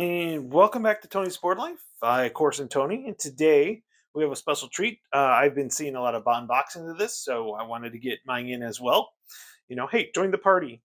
And welcome back to Tony's Sport Life. I, of course, am Tony, and today we have a special treat. I've been seeing a lot of unboxings of this, so I wanted to get mine in as well. Hey, join the party.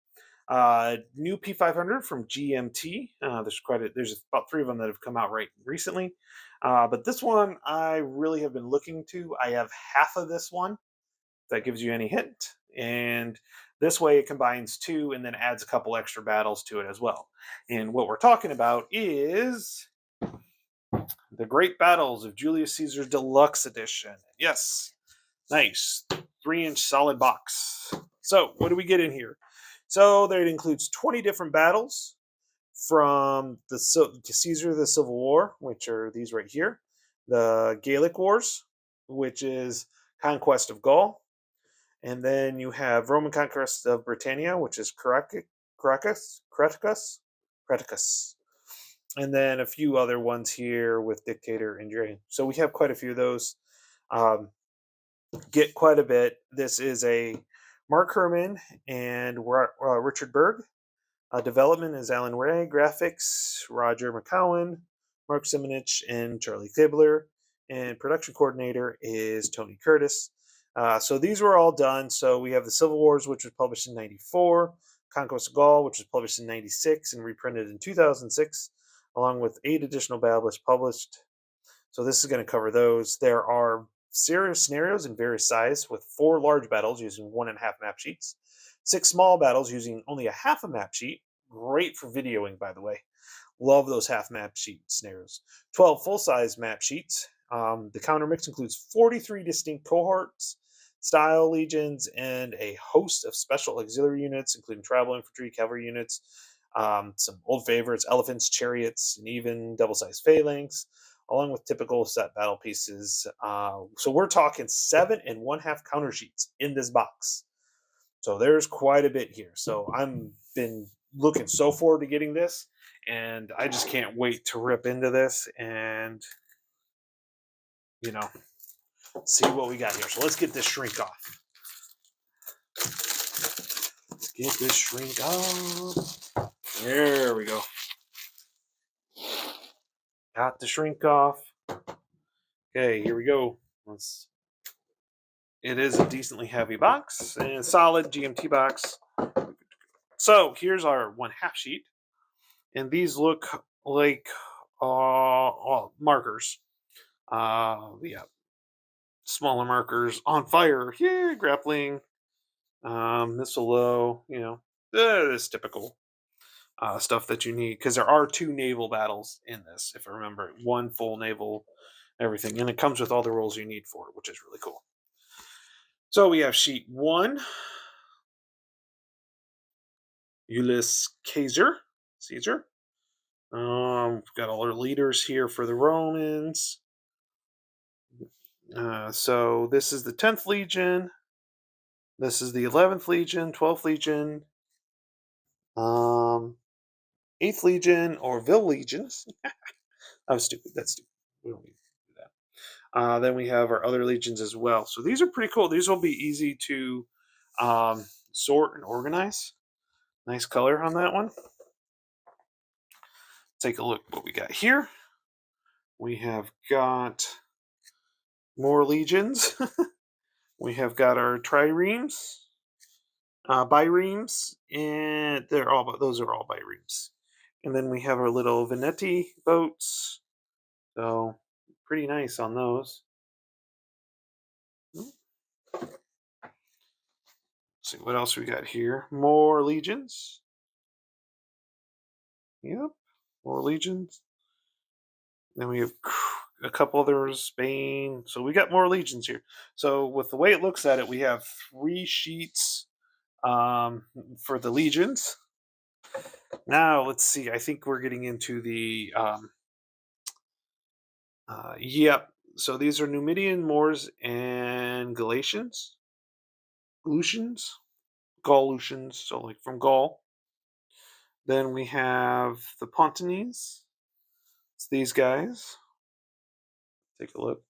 New P500 from GMT. There's about three of them that have come out right recently, but this one I really have been looking to. I have half of this one. If that gives you any hint, and this way it combines two and then adds a couple extra battles to it as well. And what we're talking about is the Great Battles of Julius Caesar's Deluxe Edition. Yes, nice 3-inch solid box. So what do we get in here? So there it includes 20 different battles from the Caesar the Civil War, which are these right here, the Gallic Wars, which is conquest of Gaul, and then you have Roman conquest of Britannia, which is Creticus, and then a few other ones here with Dictator and Trajan. So we have quite a few of those. Um, get quite a bit. This is a Mark Herman and Richard Berg. Development is Alan Ray. Graphics, Roger McCowan, Mark Simonich, and Charlie Kibler. And production coordinator is Tony Curtis. So these were all done. So we have the Civil Wars, which was published in '94, Conquest of Gaul, which was published in '96 and reprinted in 2006, along with 8 additional battles published. So this is going to cover those. There are serious scenarios in various sizes with 4 large battles using 1.5 map sheets, 6 small battles using only a half a map sheet. Great for videoing, by the way. Love those half map sheet scenarios. 12 full-size map sheets. The counter mix includes 43 distinct cohorts, style legions, and a host of special auxiliary units, including travel infantry, cavalry units, some old favorites, elephants, chariots, and even double-sized phalanx, along with typical set battle pieces. So we're talking 7.5 counter sheets in this box. So there's quite a bit here. So I'm been looking so forward to getting this, and I just can't wait to rip into this and you know see what we got here. So let's get this shrink off. Let's get this shrink off. There we go. Got the shrink off. Okay, here we go. It is a decently heavy box and a solid GMT box. So here's our 1/2 sheet, and these look like markers. Yeah, smaller markers on fire. Yeah, grappling, missile low. This typical stuff that you need, because there are 2 naval battles in this, if I remember it. 1 full naval, everything, and it comes with all the rolls you need for it, which is really cool. So we have sheet 1, Julius Caesar. We've got all our leaders here for the Romans. So this is the 10th Legion. This is the 11th Legion, 12th Legion, 8th Legion, or Vil Legions. That was stupid. That's stupid. We don't need to do that. Then we have our other legions as well. So these are pretty cool. These will be easy to sort and organize. Nice color on that one. Take a look what we got here. We have got more legions. We have got our triremes, biremes, and those are all biremes. And then we have our little Venetti boats. So pretty nice on those. Let's see what else we got here. More legions. Yep, more legions. Then we have a couple others, Spain. So we got more legions here. So with the way it looks at it, we have 3 sheets for the legions. Now let's see. I think we're getting into the Yep. So these are Numidian Moors and Galatians, Galutians, Gaulutians. So like from Gaul. Then we have the Pontonese. It's these guys. Take a look.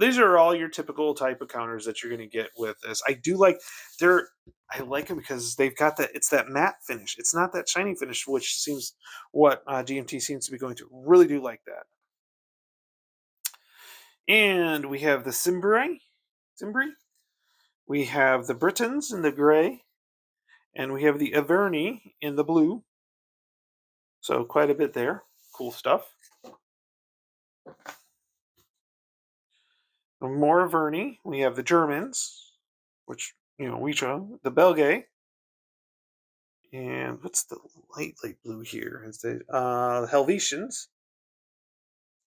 These are all your typical type of counters that you're going to get with this. I do like they're I like them because they've got that it's that matte finish. It's not that shiny finish, which seems what GMT seems to be going to. Really do like that. And we have the Cimbri. We have the Britons in the gray, and we have the Averni in the blue. So quite a bit there. Cool stuff. More Averni. We have the Germans, which we show the Belgae. And what's the light blue here? Is the Helvetians?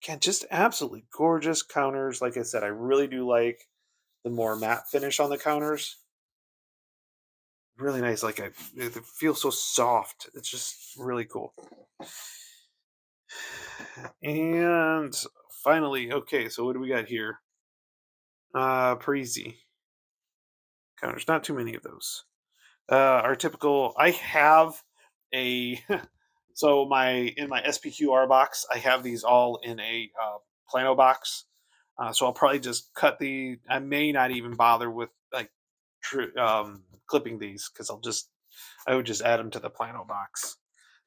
Again, just absolutely gorgeous counters. Like I said, I really do like the more matte finish on the counters. Really nice. It feels so soft. It's just really cool. And finally, okay, so what do we got here? Parisi counters. Not too many of those. Our typical. I have a so my SPQR box. I have these all in a plano box. So I'll probably just cut the. I may not even bother with like clipping these because I would just add them to the plano box.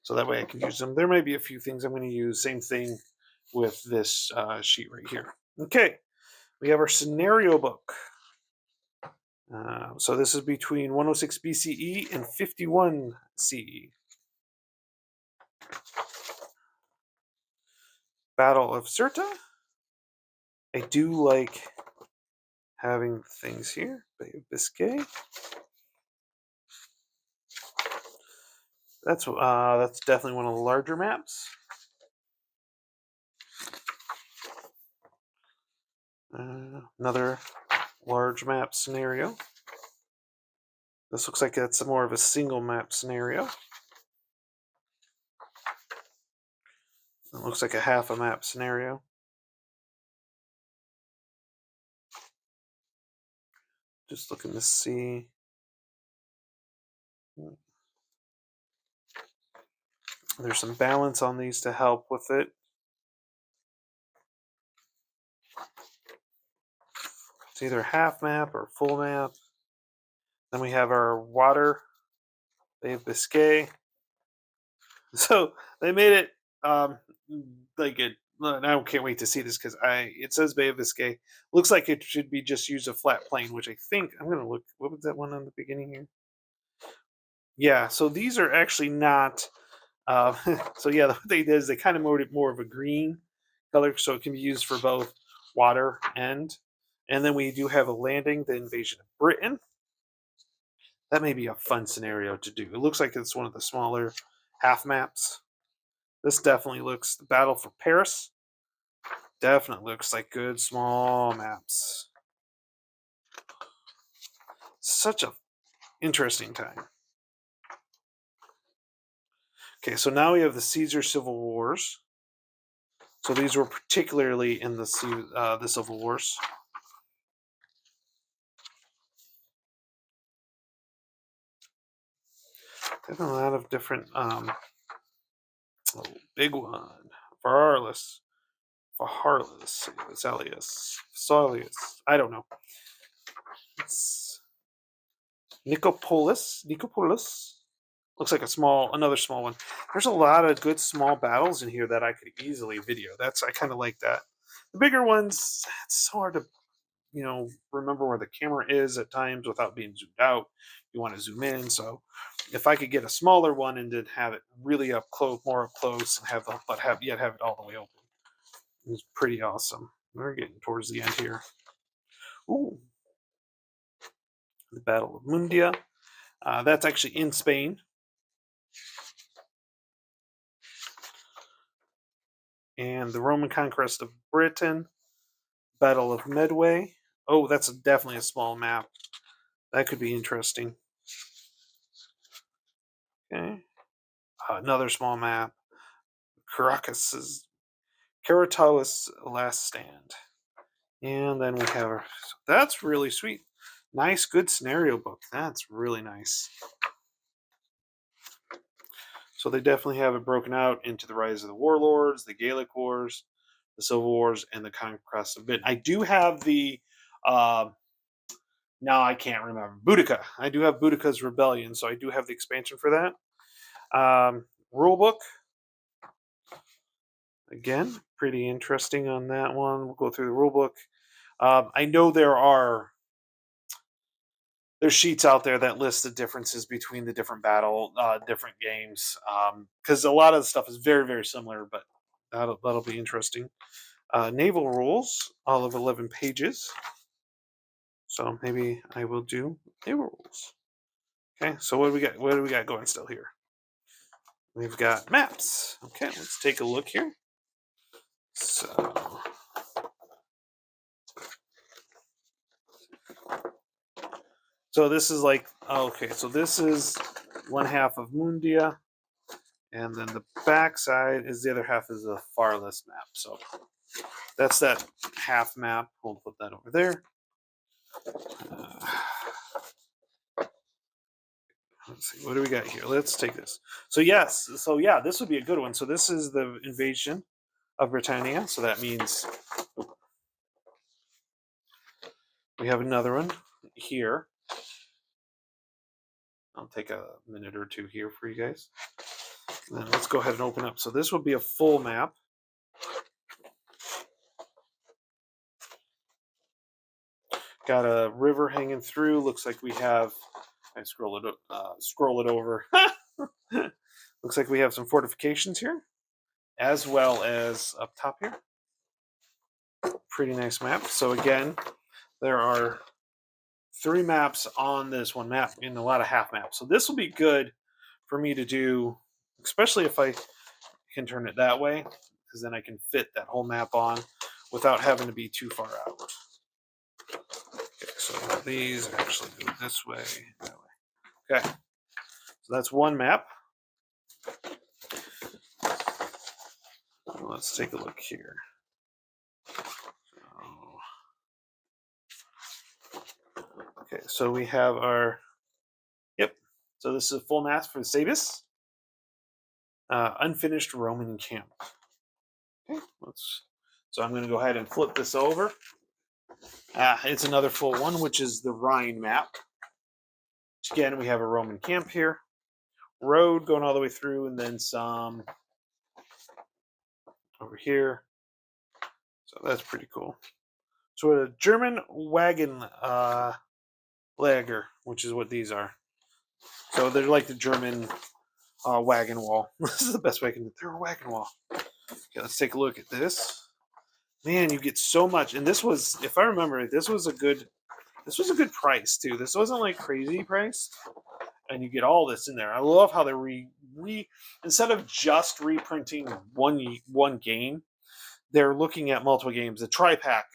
So that way I can use them. There may be a few things I'm going to use. Same thing with this sheet right here. Okay, we have our scenario book. So this is between 106 BCE and 51 CE. Battle of Cirta. I do like having things here. Bay of Biscay. That's definitely one of the larger maps. Another large map scenario. This looks like it's more of a single map scenario. It looks like a half a map scenario. Just looking to see. There's some balance on these to help with it. It's either half map or full map. Then we have our water, Bay of Biscay. So they made it like it. And I can't wait to see this because it says Bay of Biscay. Looks like it should be just use a flat plane, which I think I'm gonna look. What was that one on the beginning here? Yeah, so these are actually not. Uh, so yeah, what they did is they kind of made it more of a green color, so it can be used for both water and then we do have a landing, the invasion of Britain. That may be a fun scenario to do. It looks like it's one of the smaller half maps. This definitely looks the battle for Paris. Definitely looks like good small maps. Such a interesting time. Okay, so now we have the Caesar Civil Wars. So these were particularly in the Civil Wars. There's a lot of different. Big one. Varlus. Faharlus. Salius. Saulius. I don't know. It's Nicopolis. Looks like another small one. There's a lot of good small battles in here that I could easily video. I kind of like that. The bigger ones, it's so hard to remember where the camera is at times without being zoomed out. You want to zoom in, so if I could get a smaller one and then have it really up close, more up close, and have it all the way open, it's pretty awesome. We're getting towards the end here. Ooh, the Battle of Mundia. That's actually in Spain. And the Roman conquest of Britain, Battle of Medway. Oh, that's definitely a small map. That could be interesting. Okay. Another small map. Karatoa's Last Stand. And then we have our, that's really sweet. Nice, good scenario book. That's really nice. So they definitely have it broken out into the Rise of the Warlords, the Gaelic Wars, the Civil Wars, and the Conquest of Britain. I do have the now I can't remember Boudica. I do have Boudica's Rebellion, so I do have the expansion for that. Rule book. Again, pretty interesting on that one. We'll go through the rule book. I know there's sheets out there that list the differences between the different different games, because a lot of the stuff is very, very similar, but that'll be interesting. Naval rules, all of 11 pages. So maybe I will do naval rules. Okay, so what do we got? What do we got going still here? We've got maps. Okay, let's take a look here. So this is like, okay, so this is one half of Mundia, and then the back side is the other half is a Farless map. So that's that half map. We'll put that over there. Let's see, what do we got here? Let's take this. So yes, so yeah, this would be a good one. So this is the invasion of Britannia. So that means we have another one here. I'll take a minute or two here for you guys. And then let's go ahead and open up. So this would be a full map. Got a river hanging through. Looks like we have. I scroll it over. Looks like we have some fortifications here, as well as up top here. Pretty nice map. So again, there are 3 maps on this one map and a lot of half maps. So this will be good for me to do, especially if I can turn it that way, because then I can fit that whole map on without having to be too far out. Okay, so these actually go this way, that way. Okay, so that's one map. Let's take a look here. Okay, so we have our, yep. So this is a full map for Sabis. Unfinished Roman camp. Okay, so I'm going to go ahead and flip this over. It's another full one, which is the Rhine map. Again, we have a Roman camp here. Road going all the way through, and then some over here. So that's pretty cool. So a German wagon lager, which is what these are. So they're like the German wagon wall. This is the best way I can. They're a wagon wall. Okay, let's take a look at this. Man, you get so much, and this was, if I remember, this was a good price too. This wasn't like crazy price, and you get all this in there. I love how they instead of just reprinting one game, they're looking at multiple games. The tri-pack.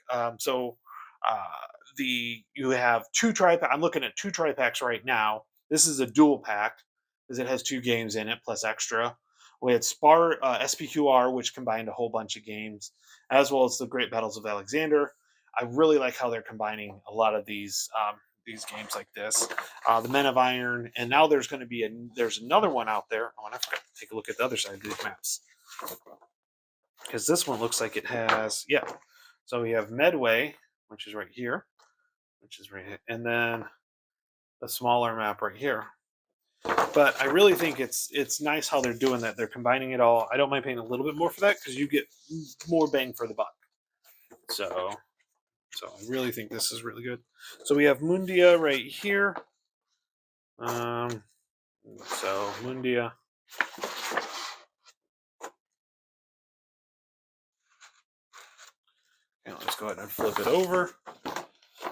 You have 2 tri-pack. I'm looking at 2 tri-packs right now. This is a dual pack because it has 2 games in it plus extra. We had SPQR, which combined a whole bunch of games, as well as the Great Battles of Alexander. I really like how they're combining a lot of these games like this. The Men of Iron, and now there's going to be there's another one out there. Oh, and I forgot to take a look at the other side of these maps, because this one looks like it has, yeah. So we have Medway, which is right here, and then a smaller map right here. But I really think it's nice how they're doing that. They're combining it all. I don't mind paying a little bit more for that because you get more bang for the buck. So I really think this is really good. So we have Mundia right here. So Mundia. And let's go ahead and flip it over.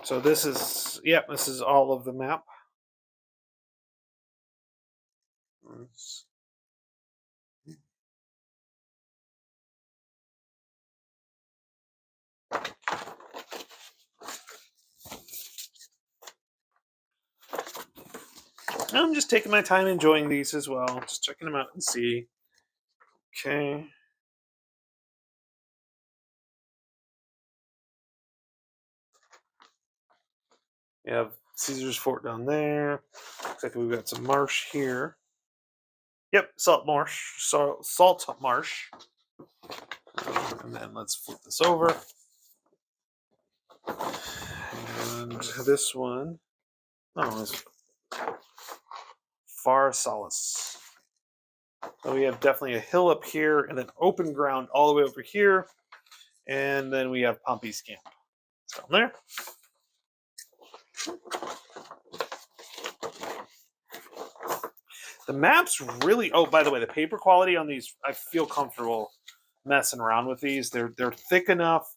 So this is, this is all of the map. I'm just taking my time enjoying these as well. Just checking them out and see. Okay. We have Caesar's Fort down there. Looks like we've got some marsh here. Yep, salt marsh. Salt marsh. And then let's flip this over. And this one, oh, it's Pharsalis. So we have definitely a hill up here, and then open ground all the way over here. And then we have Pompey's Camp down there. The maps really, oh, by the way, the paper quality on these, I feel comfortable messing around with these. They're thick enough,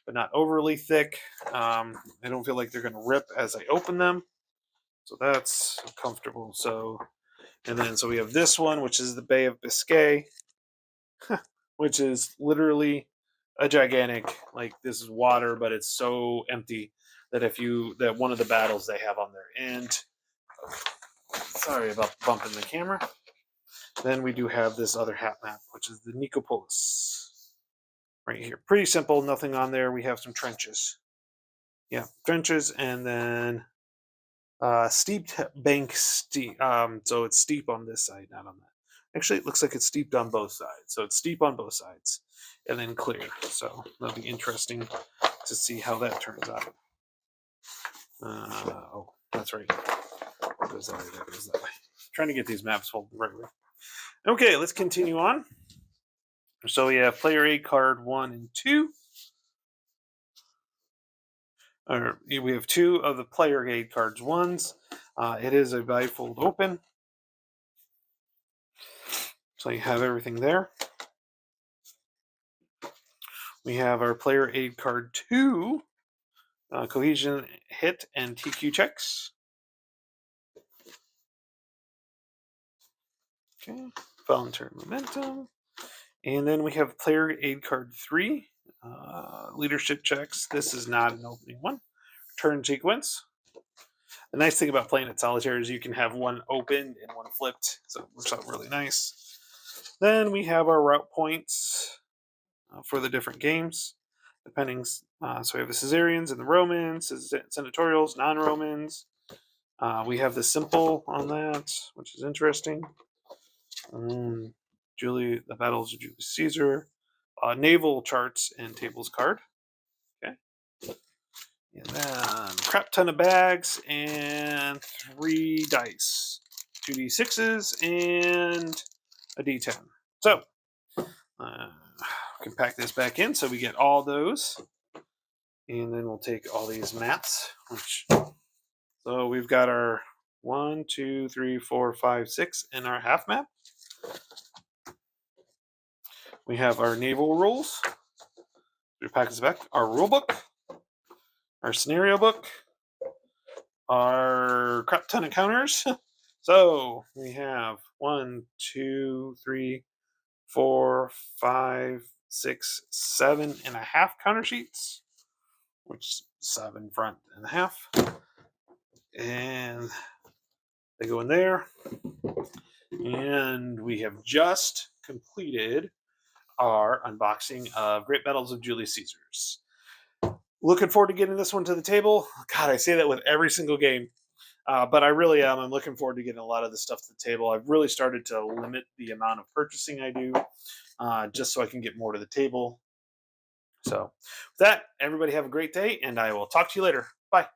but not overly thick. I don't feel like they're going to rip as I open them. So that's comfortable. So we have this one, which is the Bay of Biscay, which is literally a gigantic, like, this is water, but it's so empty that that one of the battles they have on their end. Sorry about bumping the camera. Then we do have this other hat map, which is the Nicopolis. Right here. Pretty simple, nothing on there. We have some trenches. Yeah, trenches, and then steep bank steep. So it's steep on this side, not on that. Actually, it looks like it's steeped on both sides. So it's steep on both sides, and then clear. So that'll be interesting to see how that turns out. Oh, that's right. That goes that way. That goes that way. Trying to get these maps folded right way. Okay, let's continue on. So we have player aid card 1 and 2. Or we have 2 of the player aid cards 1s. It is a bifold open. So you have everything there. We have our player aid card 2, cohesion hit and TQ checks. Okay, voluntary momentum. And then we have player aid card 3, leadership checks. This is not an opening one. Turn sequence. The nice thing about playing at solitaire is you can have one opened and one flipped, so it works out really nice. Then we have our route points for the different games, depending. So we have the Caesarians and the Romans, senatorials, non-Romans. We have the simple on that, which is interesting. The battles of Julius Caesar, naval charts and tables card. Okay, and then crap ton of bags and 3 dice, 2d6s and a d10. So we can pack this back in so we get all those, and then we'll take all these maps. So we've got our 1, 2, 3, 4, 5, 6 in our half map. We have our naval rules. We pack this back. Our rule book, our scenario book, our crap ton of counters. So we have 1, 2, 3, 4, 5, 6, 7.5 counter sheets, which is 7 front and a half. And they go in there. And we have just completed our unboxing of Great Battles of Julius Caesars. Looking forward to getting this one to the table. God, I say that with every single game. But I really am. I'm looking forward to getting a lot of this stuff to the table. I've really started to limit the amount of purchasing I do, just so I can get more to the table. So with that, everybody have a great day, and I will talk to you later. Bye.